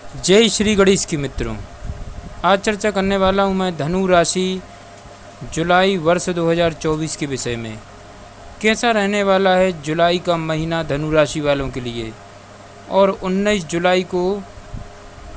जय श्री गणेश की मित्रों। आज चर्चा करने वाला हूँ मैं धनु राशि जुलाई वर्ष 2024 के विषय में। कैसा रहने वाला है जुलाई का महीना धनु राशि वालों के लिए, और 19 जुलाई को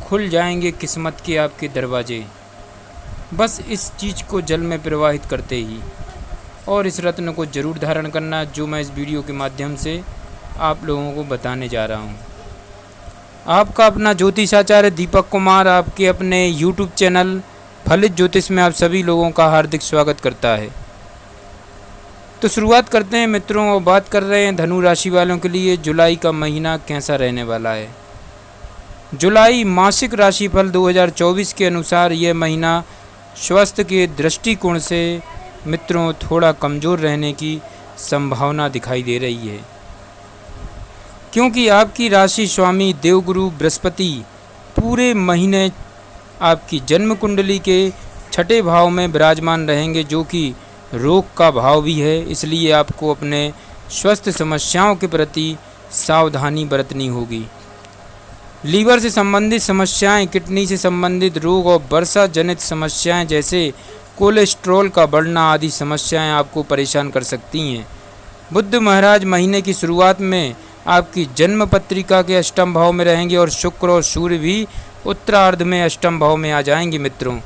खुल जाएंगे किस्मत के आपके दरवाजे। बस इस चीज़ को जल में प्रवाहित करते ही और इस रत्न को जरूर धारण करना, जो मैं इस वीडियो के माध्यम से आप लोगों को बताने जा रहा हूँ। आपका अपना ज्योतिषाचार्य दीपक कुमार आपके अपने YouTube चैनल फलित ज्योतिष में आप सभी लोगों का हार्दिक स्वागत करता है। तो शुरुआत करते हैं मित्रों, और बात कर रहे हैं धनु राशि वालों के लिए जुलाई का महीना कैसा रहने वाला है। जुलाई मासिक राशिफल 2024 के अनुसार यह महीना स्वास्थ्य के दृष्टिकोण से मित्रों थोड़ा कमज़ोर रहने की संभावना दिखाई दे रही है, क्योंकि आपकी राशि स्वामी देवगुरु बृहस्पति पूरे महीने आपकी जन्म कुंडली के छठे भाव में विराजमान रहेंगे, जो कि रोग का भाव भी है। इसलिए आपको अपने स्वास्थ्य समस्याओं के प्रति सावधानी बरतनी होगी। लीवर से संबंधित समस्याएं, किडनी से संबंधित रोग और वर्षा जनित समस्याएं जैसे कोलेस्ट्रॉल का बढ़ना आदि समस्याएं आपको परेशान कर सकती हैं। बुध महाराज महीने की शुरुआत में आपकी जन्म पत्रिका के अष्टम भाव में रहेंगे और शुक्र और सूर्य भी उत्तरार्ध में अष्टम भाव में आ जाएंगे मित्रों,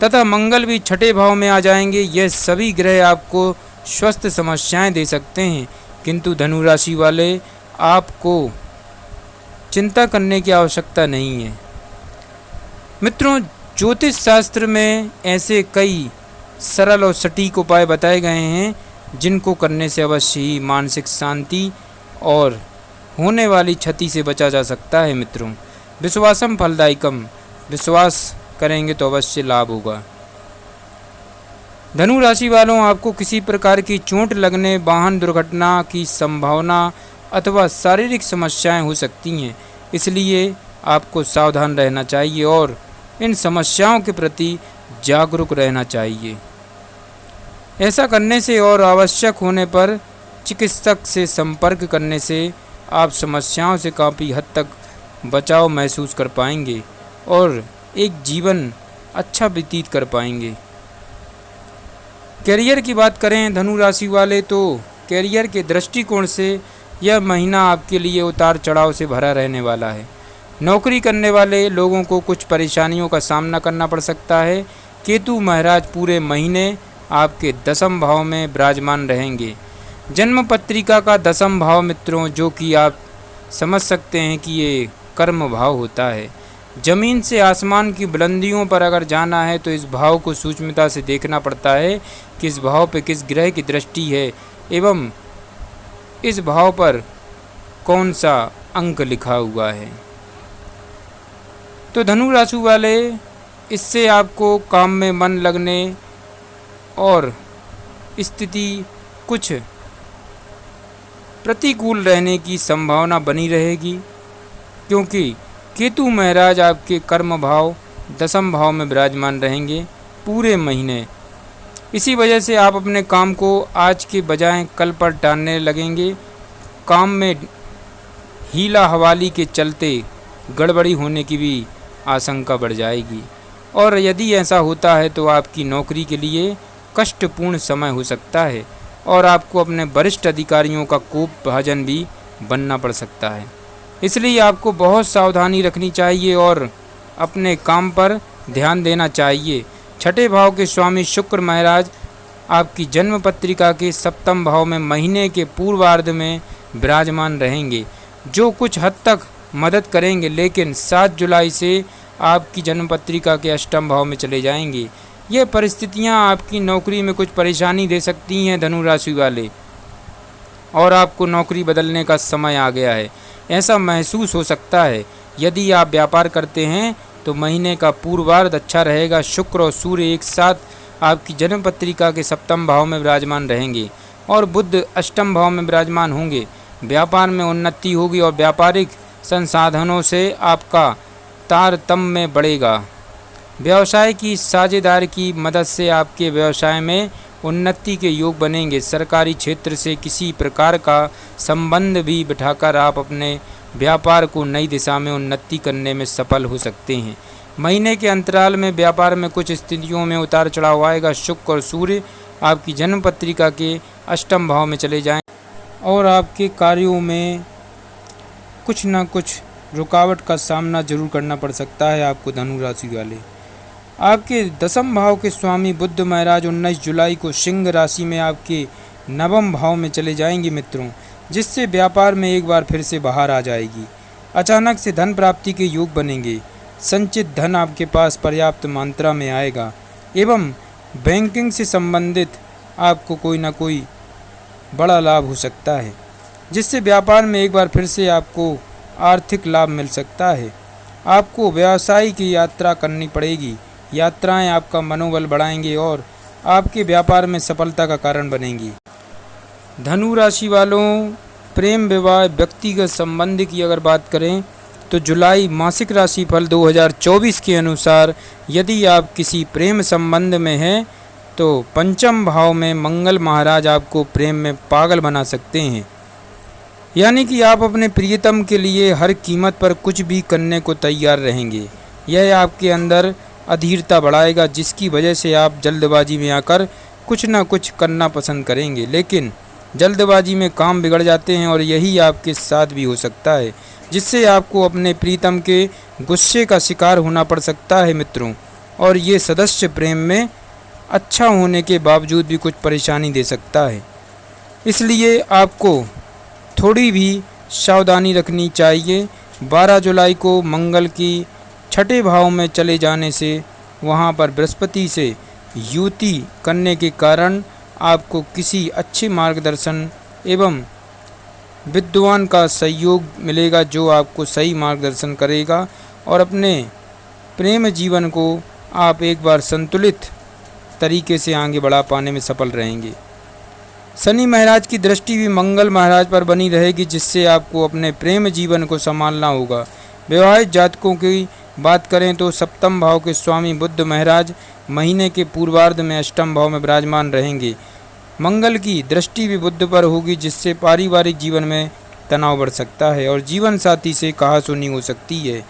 तथा मंगल भी छठे भाव में आ जाएंगे। यह सभी ग्रह आपको स्वस्थ समस्याएं दे सकते हैं, किंतु धनु राशि वाले आपको चिंता करने की आवश्यकता नहीं है। मित्रों, ज्योतिष शास्त्र में ऐसे कई सरल और सटीक उपाय बताए गए हैं जिनको करने से अवश्य ही मानसिक शांति और होने वाली क्षति से बचा जा सकता है। मित्रों, विश्वासम फलदायकम, विश्वास करेंगे तो अवश्य लाभ होगा। धनु राशि वालों, आपको किसी प्रकार की चोट लगने, वाहन दुर्घटना की संभावना अथवा शारीरिक समस्याएं हो सकती हैं। इसलिए आपको सावधान रहना चाहिए और इन समस्याओं के प्रति जागरूक रहना चाहिए। ऐसा करने से और आवश्यक होने पर चिकित्सक से संपर्क करने से आप समस्याओं से काफ़ी हद तक बचाव महसूस कर पाएंगे और एक जीवन अच्छा व्यतीत कर पाएंगे। कैरियर की बात करें धनु राशि वाले, तो कैरियर के दृष्टिकोण से यह महीना आपके लिए उतार चढ़ाव से भरा रहने वाला है। नौकरी करने वाले लोगों को कुछ परेशानियों का सामना करना पड़ सकता है। केतु महाराज पूरे महीने आपके दसम भाव में विराजमान रहेंगे। जन्म पत्रिका का दसम भाव मित्रों, जो कि आप समझ सकते हैं कि ये कर्म भाव होता है। जमीन से आसमान की बुलंदियों पर अगर जाना है तो इस भाव को सूक्ष्मता से देखना पड़ता है कि इस भाव पे किस ग्रह की दृष्टि है एवं इस भाव पर कौन सा अंक लिखा हुआ है। तो धनु राशि वाले, इससे आपको काम में मन लगने और स्थिति कुछ प्रतिकूल रहने की संभावना बनी रहेगी, क्योंकि केतु महाराज आपके कर्म भाव दसम भाव में विराजमान रहेंगे पूरे महीने। इसी वजह से आप अपने काम को आज के बजाय कल पर टालने लगेंगे। काम में हीला हवाली के चलते गड़बड़ी होने की भी आशंका बढ़ जाएगी, और यदि ऐसा होता है तो आपकी नौकरी के लिए कष्टपूर्ण समय हो सकता है और आपको अपने वरिष्ठ अधिकारियों का कोप भाजन भी बनना पड़ सकता है। इसलिए आपको बहुत सावधानी रखनी चाहिए और अपने काम पर ध्यान देना चाहिए। छठे भाव के स्वामी शुक्र महाराज आपकी जन्म पत्रिका के सप्तम भाव में महीने के पूर्वार्ध में विराजमान रहेंगे, जो कुछ हद तक मदद करेंगे, लेकिन 7 जुलाई से आपकी जन्म पत्रिका के अष्टम भाव में चले जाएंगे। ये परिस्थितियां आपकी नौकरी में कुछ परेशानी दे सकती हैं धनु राशि वाले, और आपको नौकरी बदलने का समय आ गया है ऐसा महसूस हो सकता है। यदि आप व्यापार करते हैं तो महीने का पूर्वार्ध अच्छा रहेगा। शुक्र और सूर्य एक साथ आपकी जन्म पत्रिका के सप्तम भाव में विराजमान रहेंगे और बुध अष्टम भाव में विराजमान होंगे। व्यापार में उन्नति होगी और व्यापारिक संसाधनों से आपका तारतम्य बढ़ेगा। व्यवसाय की साझेदार की मदद से आपके व्यवसाय में उन्नति के योग बनेंगे। सरकारी क्षेत्र से किसी प्रकार का संबंध भी बिठाकर आप अपने व्यापार को नई दिशा में उन्नति करने में सफल हो सकते हैं। महीने के अंतराल में व्यापार में कुछ स्थितियों में उतार चढ़ाव आएगा। शुक्र और सूर्य आपकी जन्म पत्रिका के अष्टम भाव में चले जाएं और आपके कार्यों में कुछ न कुछ रुकावट का सामना जरूर करना पड़ सकता है आपको धनु राशि वाले। आपके दसम भाव के स्वामी बुध महाराज 19 जुलाई को सिंह राशि में आपके नवम भाव में चले जाएंगे मित्रों, जिससे व्यापार में एक बार फिर से बाहर आ जाएगी। अचानक से धन प्राप्ति के योग बनेंगे। संचित धन आपके पास पर्याप्त मात्रा में आएगा एवं बैंकिंग से संबंधित आपको कोई ना कोई बड़ा लाभ हो सकता है, जिससे व्यापार में एक बार फिर से आपको आर्थिक लाभ मिल सकता है। आपको व्यवसाय की यात्रा करनी पड़ेगी। यात्राएं आपका मनोबल बढ़ाएंगे और आपके व्यापार में सफलता का कारण बनेंगी। धनु राशि वालों, प्रेम विवाह व्यक्तिगत संबंध की अगर बात करें तो जुलाई मासिक राशिफल 2024 के अनुसार यदि आप किसी प्रेम संबंध में हैं तो पंचम भाव में मंगल महाराज आपको प्रेम में पागल बना सकते हैं। यानी कि आप अपने प्रियतम के लिए हर कीमत पर कुछ भी करने को तैयार रहेंगे। यह आपके अंदर अधीरता बढ़ाएगा, जिसकी वजह से आप जल्दबाजी में आकर कुछ ना कुछ करना पसंद करेंगे, लेकिन जल्दबाजी में काम बिगड़ जाते हैं और यही आपके साथ भी हो सकता है, जिससे आपको अपने प्रीतम के गुस्से का शिकार होना पड़ सकता है मित्रों। और ये सदस्य प्रेम में अच्छा होने के बावजूद भी कुछ परेशानी दे सकता है, इसलिए आपको थोड़ी भी सावधानी रखनी चाहिए। 12 जुलाई को मंगल की छठे भाव में चले जाने से वहाँ पर बृहस्पति से युति करने के कारण आपको किसी अच्छे मार्गदर्शन एवं विद्वान का सहयोग मिलेगा, जो आपको सही मार्गदर्शन करेगा और अपने प्रेम जीवन को आप एक बार संतुलित तरीके से आगे बढ़ा पाने में सफल रहेंगे। शनि महाराज की दृष्टि भी मंगल महाराज पर बनी रहेगी, जिससे आपको अपने प्रेम जीवन को संभालना होगा। विवाहित जातकों की बात करें तो सप्तम भाव के स्वामी बुध महाराज महीने के पूर्वार्ध में अष्टम भाव में विराजमान रहेंगे। मंगल की दृष्टि भी बुध पर होगी, जिससे पारिवारिक जीवन में तनाव बढ़ सकता है और जीवन साथी से कहासुनी हो सकती है।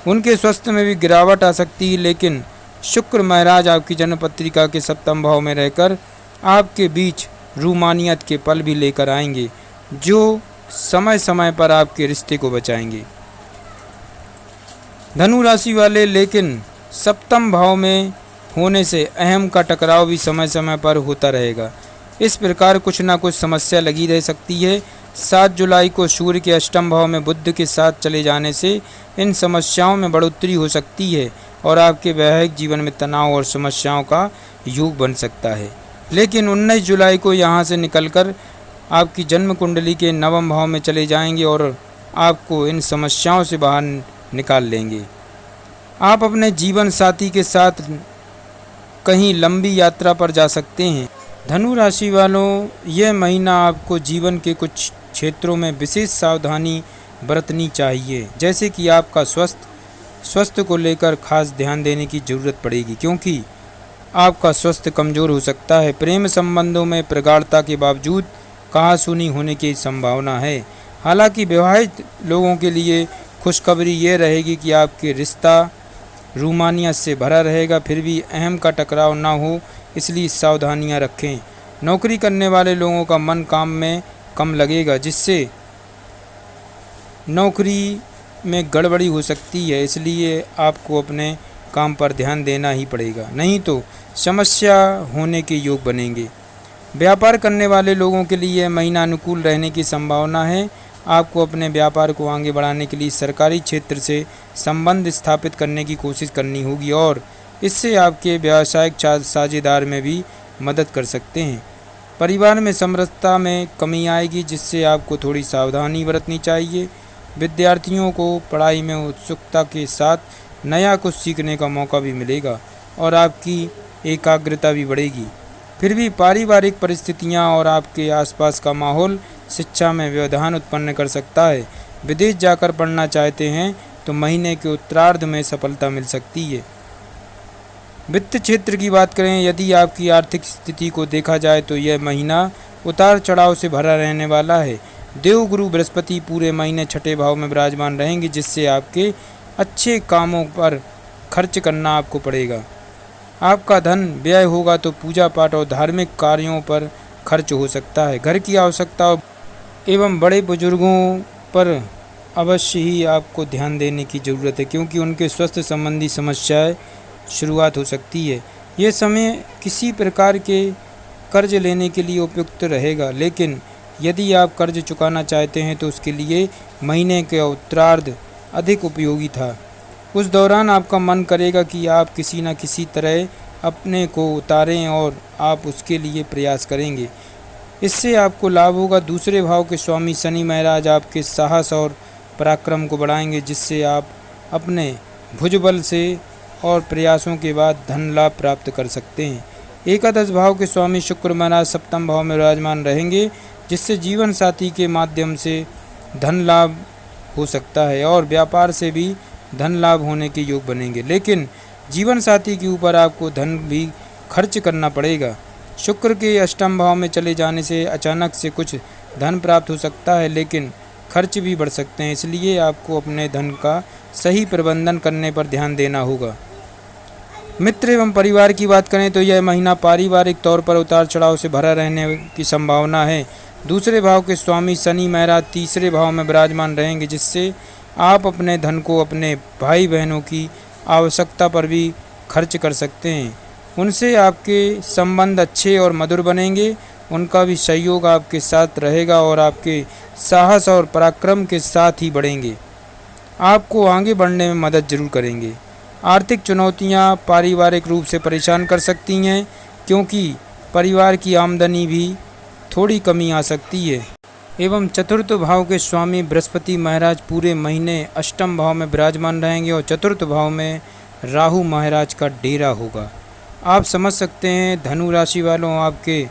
उनके स्वास्थ्य में भी गिरावट आ सकती है, लेकिन शुक्र महाराज आपकी जन्म पत्रिका के सप्तम भाव में रहकर आपके बीच रूमानियत के पल भी लेकर आएंगे, जो समय समय पर आपके रिश्ते को बचाएंगे। धनु राशि वाले, लेकिन सप्तम भाव में होने से अहम का टकराव भी समय समय पर होता रहेगा। इस प्रकार कुछ ना कुछ समस्या लगी रह सकती है। 7 जुलाई को सूर्य के अष्टम भाव में बुध के साथ चले जाने से इन समस्याओं में बढ़ोतरी हो सकती है और आपके वैवाहिक जीवन में तनाव और समस्याओं का योग बन सकता है। लेकिन 19 जुलाई को यहाँ से निकलकर आपकी जन्म कुंडली के नवम भाव में चले जाएंगे और आपको इन समस्याओं से बाहर निकाल लेंगे। आप अपने जीवन साथी के साथ कहीं लंबी यात्रा पर जा सकते हैं। धनु राशि वालों, यह महीना आपको जीवन के कुछ क्षेत्रों में विशेष सावधानी बरतनी चाहिए, जैसे कि आपका स्वास्थ्य को लेकर खास ध्यान देने की ज़रूरत पड़ेगी, क्योंकि आपका स्वास्थ्य कमज़ोर हो सकता है। प्रेम संबंधों में प्रगाढ़ता के बावजूद कहासुनी होने की संभावना है। हालांकि विवाहित लोगों के लिए खुशखबरी ये रहेगी कि आपके रिश्ता रूमानियत से भरा रहेगा, फिर भी अहम का टकराव ना हो, इसलिए सावधानियां रखें। नौकरी करने वाले लोगों का मन काम में कम लगेगा, जिससे नौकरी में गड़बड़ी हो सकती है, इसलिए आपको अपने काम पर ध्यान देना ही पड़ेगा, नहीं तो समस्या होने के योग बनेंगे। व्यापार करने वाले लोगों के लिए महीना अनुकूल रहने की संभावना है। आपको अपने व्यापार को आगे बढ़ाने के लिए सरकारी क्षेत्र से संबंध स्थापित करने की कोशिश करनी होगी और इससे आपके व्यावसायिक साझेदार में भी मदद कर सकते हैं। परिवार में समरसता में कमी आएगी, जिससे आपको थोड़ी सावधानी बरतनी चाहिए। विद्यार्थियों को पढ़ाई में उत्सुकता के साथ नया कुछ सीखने का मौका भी मिलेगा और आपकी एकाग्रता भी बढ़ेगी। फिर भी पारिवारिक परिस्थितियां और आपके आसपास का माहौल शिक्षा में व्यवधान उत्पन्न कर सकता है। विदेश जाकर पढ़ना चाहते हैं तो महीने के उत्तरार्ध में सफलता मिल सकती है। वित्त क्षेत्र की बात करें, यदि आपकी आर्थिक स्थिति को देखा जाए तो यह महीना उतार चढ़ाव से भरा रहने वाला है। देवगुरु बृहस्पति पूरे महीने छठे भाव में विराजमान रहेंगे, जिससे आपके अच्छे कामों पर खर्च करना आपको पड़ेगा। आपका धन व्यय होगा तो पूजा पाठ और धार्मिक कार्यों पर खर्च हो सकता है। घर की आवश्यकताओं एवं बड़े बुजुर्गों पर अवश्य ही आपको ध्यान देने की ज़रूरत है, क्योंकि उनके स्वास्थ्य संबंधी समस्याएं शुरुआत हो सकती है। ये समय किसी प्रकार के कर्ज लेने के लिए उपयुक्त रहेगा, लेकिन यदि आप कर्ज चुकाना चाहते हैं तो उसके लिए महीने के उत्तरार्ध अधिक उपयोगी था। उस दौरान आपका मन करेगा कि आप किसी न किसी तरह अपने को उतारें और आप उसके लिए प्रयास करेंगे। इससे आपको लाभ होगा। दूसरे भाव के स्वामी शनि महाराज आपके साहस और पराक्रम को बढ़ाएंगे, जिससे आप अपने भुजबल से और प्रयासों के बाद धन लाभ प्राप्त कर सकते हैं। एकादश भाव के स्वामी शुक्र महाराज सप्तम भाव में विराजमान रहेंगे, जिससे जीवन साथी के माध्यम से धन लाभ हो सकता है और व्यापार से भी धन लाभ होने के योग बनेंगे, लेकिन जीवन साथी के ऊपर आपको धन भी खर्च करना पड़ेगा। शुक्र के अष्टम भाव में चले जाने से अचानक से कुछ धन प्राप्त हो सकता है, लेकिन खर्च भी बढ़ सकते हैं, इसलिए आपको अपने धन का सही प्रबंधन करने पर ध्यान देना होगा। मित्र एवं परिवार की बात करें तो यह महीना पारिवारिक तौर पर उतार चढ़ाव से भरा रहने की संभावना है। दूसरे भाव के स्वामी शनि महाराज तीसरे भाव में विराजमान रहेंगे, जिससे आप अपने धन को अपने भाई बहनों की आवश्यकता पर भी खर्च कर सकते हैं। उनसे आपके संबंध अच्छे और मधुर बनेंगे, उनका भी सहयोग आपके साथ रहेगा और आपके साहस और पराक्रम के साथ ही बढ़ेंगे। आपको आगे बढ़ने में मदद जरूर करेंगे। आर्थिक चुनौतियां पारिवारिक रूप से परेशान कर सकती हैं, क्योंकि परिवार की आमदनी भी थोड़ी कमी आ सकती है। एवं चतुर्थ भाव के स्वामी बृहस्पति महाराज पूरे महीने अष्टम भाव में विराजमान रहेंगे और चतुर्थ भाव में राहु महाराज का डेरा होगा। आप समझ सकते हैं धनु राशि वालों, आपके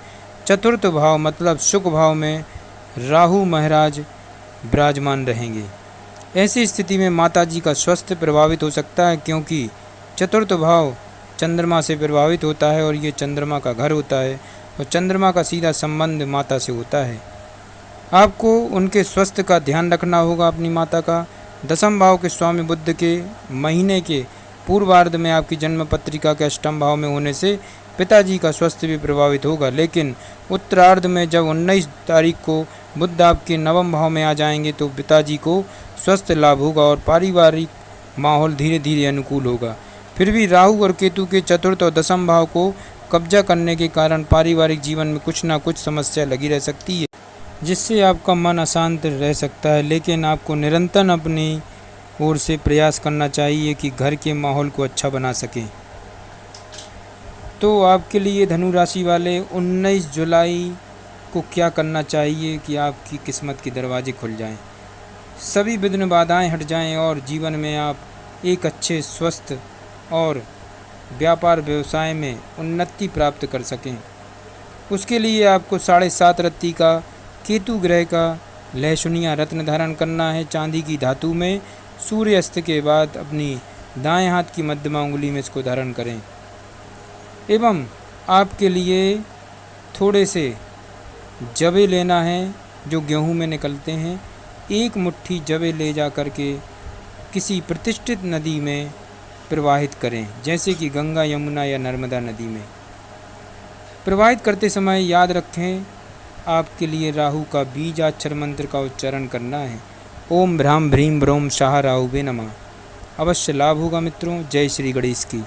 चतुर्थ भाव मतलब सुख भाव में राहु महाराज विराजमान रहेंगे। ऐसी स्थिति में माताजी का स्वास्थ्य प्रभावित हो सकता है, क्योंकि चतुर्थ भाव चंद्रमा से प्रभावित होता है और ये चंद्रमा का घर होता है और चंद्रमा का सीधा संबंध माता से होता है। आपको उनके स्वास्थ्य का ध्यान रखना होगा, अपनी माता का। दसम भाव के स्वामी बुध के महीने के पूर्वार्ध में आपकी जन्म पत्रिका के अष्टम भाव में होने से पिताजी का स्वास्थ्य भी प्रभावित होगा, लेकिन उत्तरार्ध में जब 19 तारीख को बुध आपके नवम भाव में आ जाएंगे तो पिताजी को स्वास्थ्य लाभ होगा और पारिवारिक माहौल धीरे धीरे अनुकूल होगा। फिर भी राहु और केतु के चतुर्थ और दसम भाव को कब्जा करने के कारण पारिवारिक जीवन में कुछ ना कुछ समस्या लगी रह सकती है, जिससे आपका मन अशांत रह सकता है, लेकिन आपको निरंतर अपनी ओर से प्रयास करना चाहिए कि घर के माहौल को अच्छा बना सकें। तो आपके लिए धनु राशि वाले 19 जुलाई को क्या करना चाहिए कि आपकी किस्मत के दरवाजे खुल जाएं, सभी विघ्न बाधाएं हट जाएं और जीवन में आप एक अच्छे स्वस्थ और व्यापार व्यवसाय में उन्नति प्राप्त कर सकें। उसके लिए आपको 7.5 रत्ती का केतु ग्रह का लहसुनिया रत्न धारण करना है। चांदी की धातु में सूर्यास्त के बाद अपनी दाएं हाथ की मध्यमा उंगली में इसको धारण करें। एवं आपके लिए थोड़े से जवे लेना है जो गेहूं में निकलते हैं। एक मुट्ठी जवे ले जा कर के किसी प्रतिष्ठित नदी में प्रवाहित करें, जैसे कि गंगा, यमुना या नर्मदा नदी में। प्रवाहित करते समय याद रखें आपके लिए राहु का बीजाक्षर मंत्र का उच्चारण करना है। ओम भ्राम भ्रीम ब्रोम शाह राहुवे नमः। अवश्य लाभ होगा मित्रों। जय श्री गणेश की।